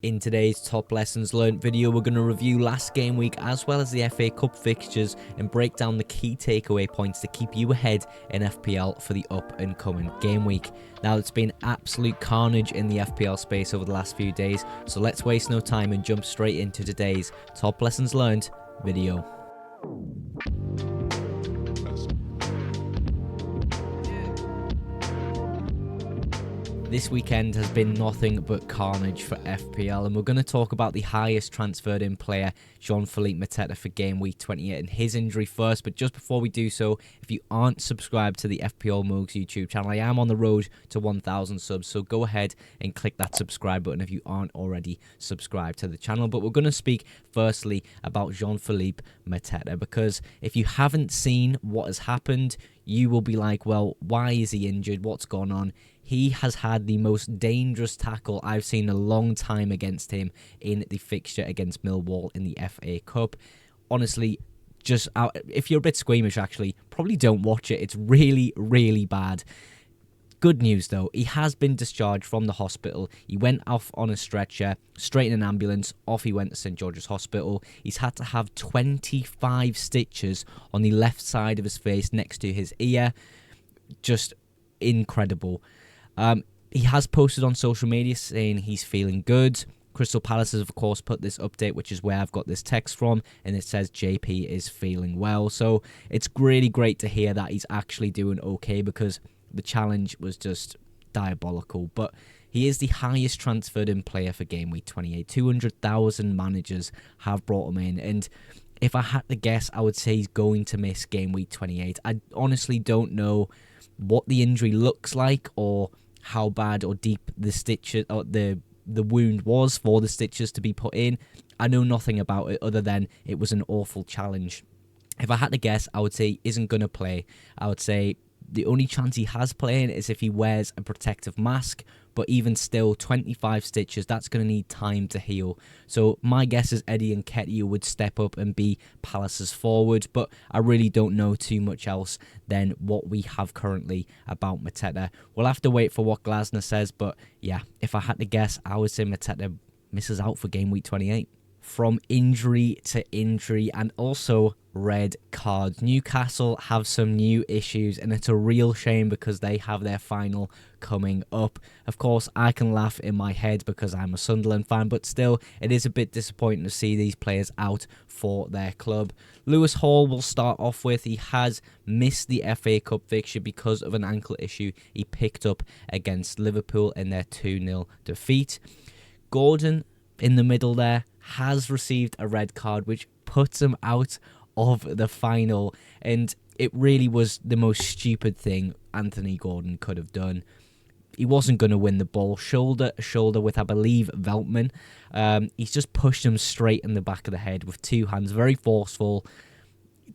In today's top lessons learned video, we're going to review last game week as well as the FA Cup fixtures and break down the key takeaway points to keep you ahead in FPL for the up and coming game week. Now, it's been absolute carnage in the FPL space over the last few days, so let's waste no time and jump straight into today's top lessons learned video. This weekend has been nothing but carnage for FPL, and we're going to talk about the highest transferred in player, Jean-Philippe MATETA, for game week 28 and his injury first. But just before we do so, if you aren't subscribed to the FPL Mugs YouTube channel, I am on the road to 1,000 subs, so go ahead and click that subscribe button if you aren't already subscribed to the channel. But we're going to speak firstly about Jean-Philippe MATETA, because if you haven't seen what has happened, you will be like, well, why is he injured? What's gone on? He has had the most dangerous tackle I've seen in a long time against him in the fixture against Millwall in the FA Cup. Honestly, if you're a bit squeamish, actually, probably don't watch it. It's really, really bad. Good news, though. He has been discharged from the hospital. He went off on a stretcher, straight in an ambulance. Off he went to St George's Hospital. He's had to have 25 stitches on the left side of his face next to his ear. Just incredible. He has posted on social media saying he's feeling good. Crystal Palace has, of course, put this update, which is where I've got this text from, and it says JP is feeling well. So it's really great to hear that he's actually doing okay, because the challenge was just diabolical. But he is the highest transferred in player for game week 28. 200,000 managers have brought him in, and if I had to guess, I would say he's going to miss game week 28. I honestly don't know what the injury looks like or how bad or deep the stitches or the wound was for the stitches to be put in. I know nothing about it other than it was an awful challenge. If I had to guess, I would say he isn't going to play. I would say the only chance he has playing is if he wears a protective mask, but even still, 25 stitches, that's going to need time to heal. So my guess is Eddie Nketiah would step up and be Palace's forward, but I really don't know too much else than what we have currently about MATETA. We'll have to wait for what Glasner says, but yeah, if I had to guess, I would say MATETA misses out for game week 28. From injury to injury and also red cards, Newcastle have some new issues, and it's a real shame because they have their final coming up. Of course, I can laugh in my head because I'm a Sunderland fan, but still, it is a bit disappointing to see these players out for their club. Lewis Hall will start off with. He has missed the FA Cup fixture because of an ankle issue he picked up against Liverpool in their 2-0 defeat. Gordon, in the middle there, has received a red card, which puts him out of the final, and it really was the most stupid thing Anthony Gordon could have done. He wasn't going to win the ball shoulder to shoulder with, I believe, Veltman. He's just pushed him straight in the back of the head with two hands, very forceful.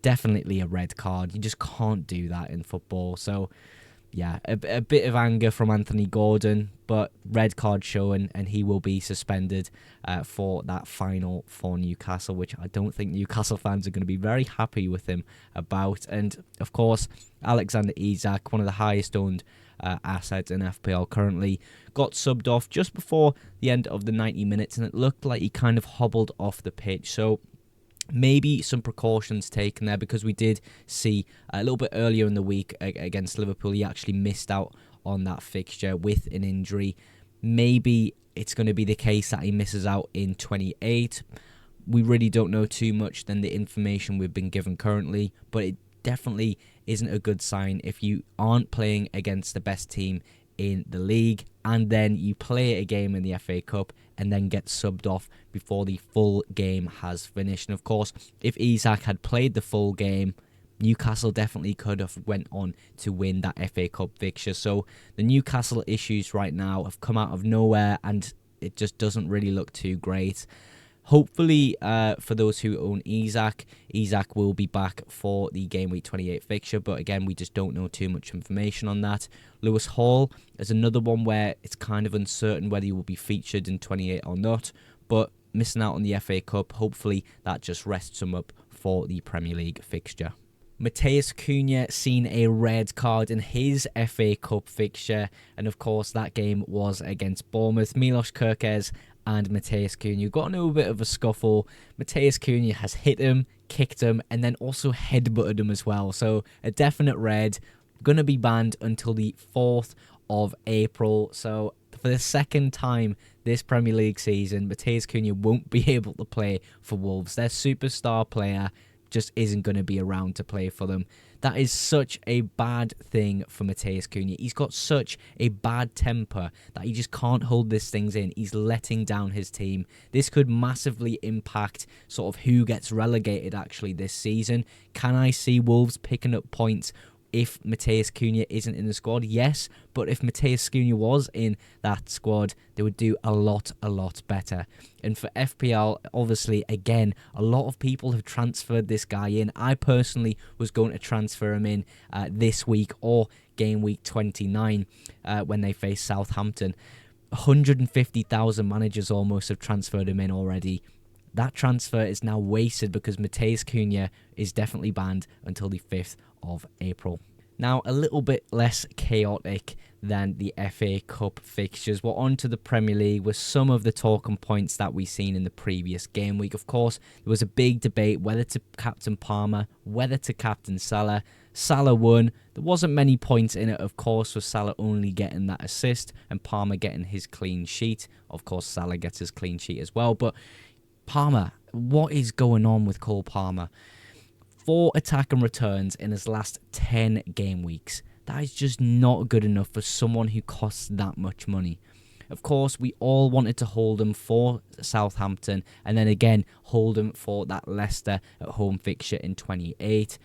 Definitely a red card. You just can't do that in football. So yeah, a bit of anger from Anthony Gordon, but red card showing, and he will be suspended for that final for Newcastle, which I don't think Newcastle fans are going to be very happy with him about. And, of course, Alexander Isak, one of the highest owned assets in FPL currently, got subbed off just before the end of the 90 minutes, and it looked like he kind of hobbled off the pitch. So maybe some precautions taken there, because we did see a little bit earlier in the week against Liverpool, he actually missed out on that fixture with an injury. Maybe it's going to be the case that he misses out in 28. We really don't know too much than the information we've been given currently, but it definitely isn't a good sign if you aren't playing against the best team in the league, and then you play a game in the FA Cup and then get subbed off before the full game has finished. And of course, if Isak had played the full game, Newcastle definitely could have went on to win that FA Cup fixture. So the Newcastle issues right now have come out of nowhere, and it just doesn't really look too great. Hopefully, for those who own Isak will be back for the Game Week 28 fixture, but again, we just don't know too much information on that. Lewis Hall is another one where it's kind of uncertain whether he will be featured in 28 or not, but missing out on the FA Cup, hopefully that just rests him up for the Premier League fixture. Matheus Cunha seen a red card in his FA Cup fixture, and of course that game was against Bournemouth. Milos Kerkez and Matheus Cunha got into a bit of a scuffle. Matheus Cunha has hit him, kicked him, and then also headbutted him as well. So a definite red. Going to be banned until the 4th of April. So for the second time this Premier League season, Matheus Cunha won't be able to play for Wolves. Their superstar player just isn't going to be around to play for them. That is such a bad thing for Matheus Cunha. He's got such a bad temper that he just can't hold these things in. He's letting down his team. This could massively impact sort of who gets relegated actually this season. Can I see Wolves picking up points if Matheus Cunha isn't in the squad? Yes, but if Matheus Cunha was in that squad, they would do a lot better. And for FPL, obviously, again, a lot of people have transferred this guy in. I personally was going to transfer him in this week or game week 29 when they face Southampton. 150,000 managers almost have transferred him in already. That transfer is now wasted because Matheus Cunha is definitely banned until the 5th of April. Now, a little bit less chaotic than the FA Cup fixtures. We're on to the Premier League with some of the talking points that we've seen in the previous game week. Of course, there was a big debate whether to captain Palmer, whether to captain Salah. Salah won. There wasn't many points in it, of course, with Salah only getting that assist and Palmer getting his clean sheet. Of course, Salah gets his clean sheet as well. But Palmer, what is going on with Cole Palmer? 4 attack and returns in his last 10 game weeks. That is just not good enough for someone who costs that much money. Of course, we all wanted to hold him for Southampton and then again hold him for that Leicester at home fixture in 28.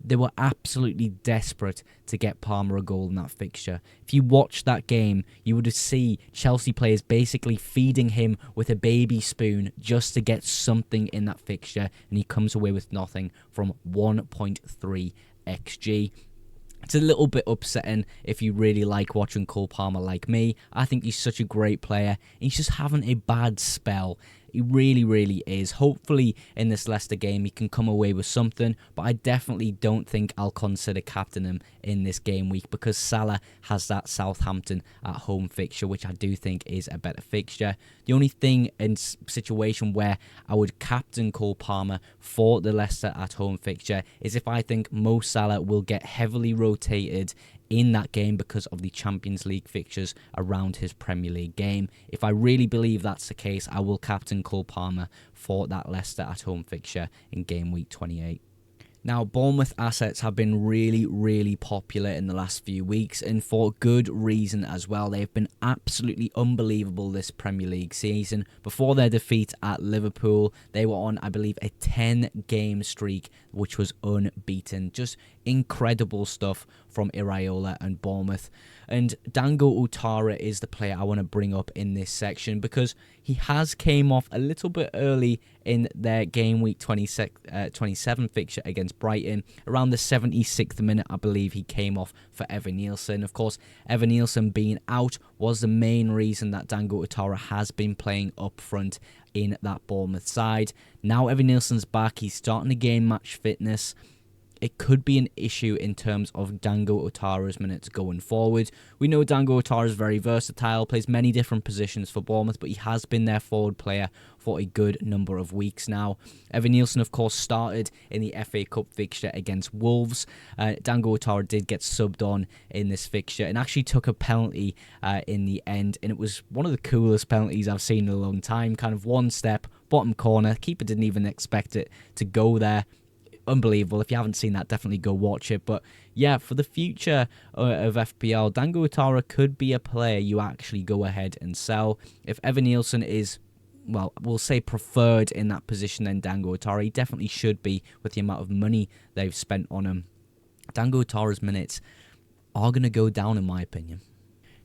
They were absolutely desperate to get Palmer a goal in that fixture. If you watch that game, you would see Chelsea players basically feeding him with a baby spoon just to get something in that fixture, and he comes away with nothing from 1.3 XG. It's a little bit upsetting if you really like watching Cole Palmer like me. I think he's such a great player. He's just having a bad spell. He really is. Hopefully in this Leicester game he can come away with something, but I definitely don't think I'll consider captaining him in this game week because Salah has that Southampton at home fixture, which I do think is a better fixture. The only thing in situation where I would captain Cole Palmer for the Leicester at home fixture is if I think Mo Salah will get heavily rotated in that game because of the Champions League fixtures around his Premier League game. If I really believe that's the case, I will captain Cole Palmer for that Leicester at home fixture in game week 28. Now, Bournemouth assets have been really popular in the last few weeks, and for good reason as well. They've been absolutely unbelievable this Premier League season. Before their defeat at Liverpool, they were on, I believe, a 10-game streak, which was unbeaten. Just incredible stuff from Iraola and Bournemouth. And Dango Ouattara is the player I want to bring up in this section because he has came off a little bit early in their game week 27 fixture against Brighton. Around the 76th minute, I believe he came off for Evan Nielsen. Of course, Evan Nielsen being out was the main reason that Dango Ouattara has been playing up front in that Bournemouth side. Now Evan Nielsen's back. He's starting to gain match fitness. It could be an issue in terms of Dango Ouattara's minutes going forward. We know Dango Ouattara is very versatile, plays many different positions for Bournemouth, but he has been their forward player for a good number of weeks now. Evan Nielsen, of course, started in the FA Cup fixture against Wolves. Dango Ouattara did get subbed on in this fixture and actually took a penalty in the end, and it was one of the coolest penalties I've seen in a long time. Kind of one step, bottom corner. Keeper didn't even expect it to go there. Unbelievable. If you haven't seen that, definitely go watch it. But yeah, for the future of FPL, Dango Ouattara could be a player you actually go ahead and sell. If Evan Nielsen is, well, we'll say preferred in that position, then Dango Ouattara, he definitely should be with the amount of money they've spent on him. Dango Ouattara's minutes are going to go down in my opinion.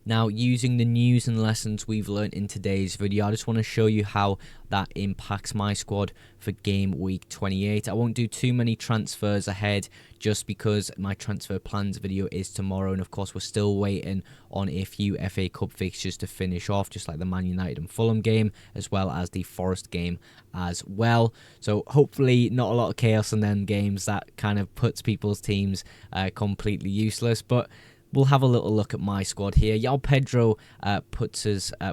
Now, using the news and lessons we've learned in today's video, I just want to show you how that impacts my squad for game week 28. I won't do too many transfers ahead just because my transfer plans video is tomorrow, and of course we're still waiting on a few FA Cup fixtures to finish off, just like the Man United and Fulham game, as well as the Forest game as well. So hopefully not a lot of chaos in them games that kind of puts people's teams completely useless, but we'll have a little look at my squad here. João Pedro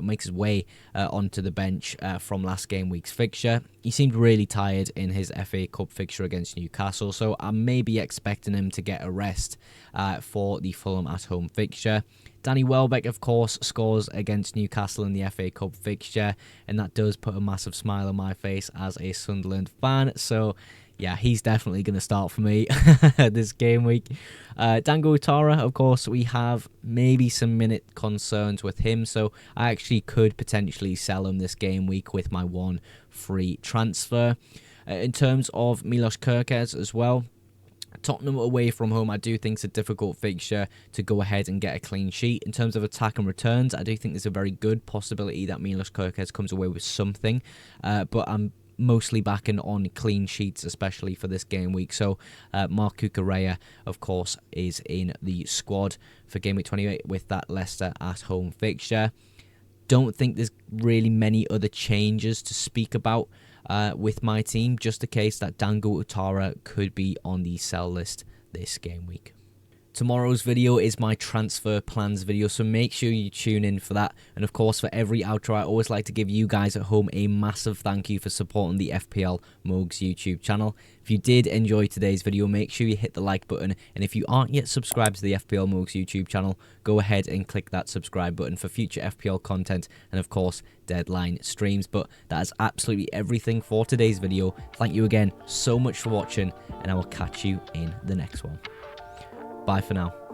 makes his way onto the bench from last game week's fixture. He seemed really tired in his FA Cup fixture against Newcastle, so I may be expecting him to get a rest for the Fulham at-home fixture. Danny Welbeck, of course, scores against Newcastle in the FA Cup fixture, and that does put a massive smile on my face as a Sunderland fan. So, yeah, he's definitely going to start for me this game week. Dango Ouattara, of course, we have maybe some minute concerns with him, so I actually could potentially sell him this game week with my one free transfer. In terms of Milos Kerkez as well, Tottenham away from home, I do think it's a difficult fixture to go ahead and get a clean sheet. In terms of attack and returns, I do think there's a very good possibility that Milos Kerkez comes away with something, but I'm mostly backing on clean sheets, especially for this game week. So Marc Cucurella, of course, is in the squad for game week 28 with that Leicester at home fixture. Don't think there's really many other changes to speak about with my team, just the case that Dango Ouattara could be on the sell list this game week. Tomorrow's video is my transfer plans video, so make sure you tune in for that. And of course, for every outro, I always like to give you guys at home a massive thank you for supporting the FPL Mugs YouTube channel. If you did enjoy today's video, make sure you hit the like button. And if you aren't yet subscribed to the FPL Mugs YouTube channel, go ahead and click that subscribe button for future FPL content and of course, deadline streams. But that is absolutely everything for today's video. Thank you again so much for watching, and I will catch you in the next one. Bye for now.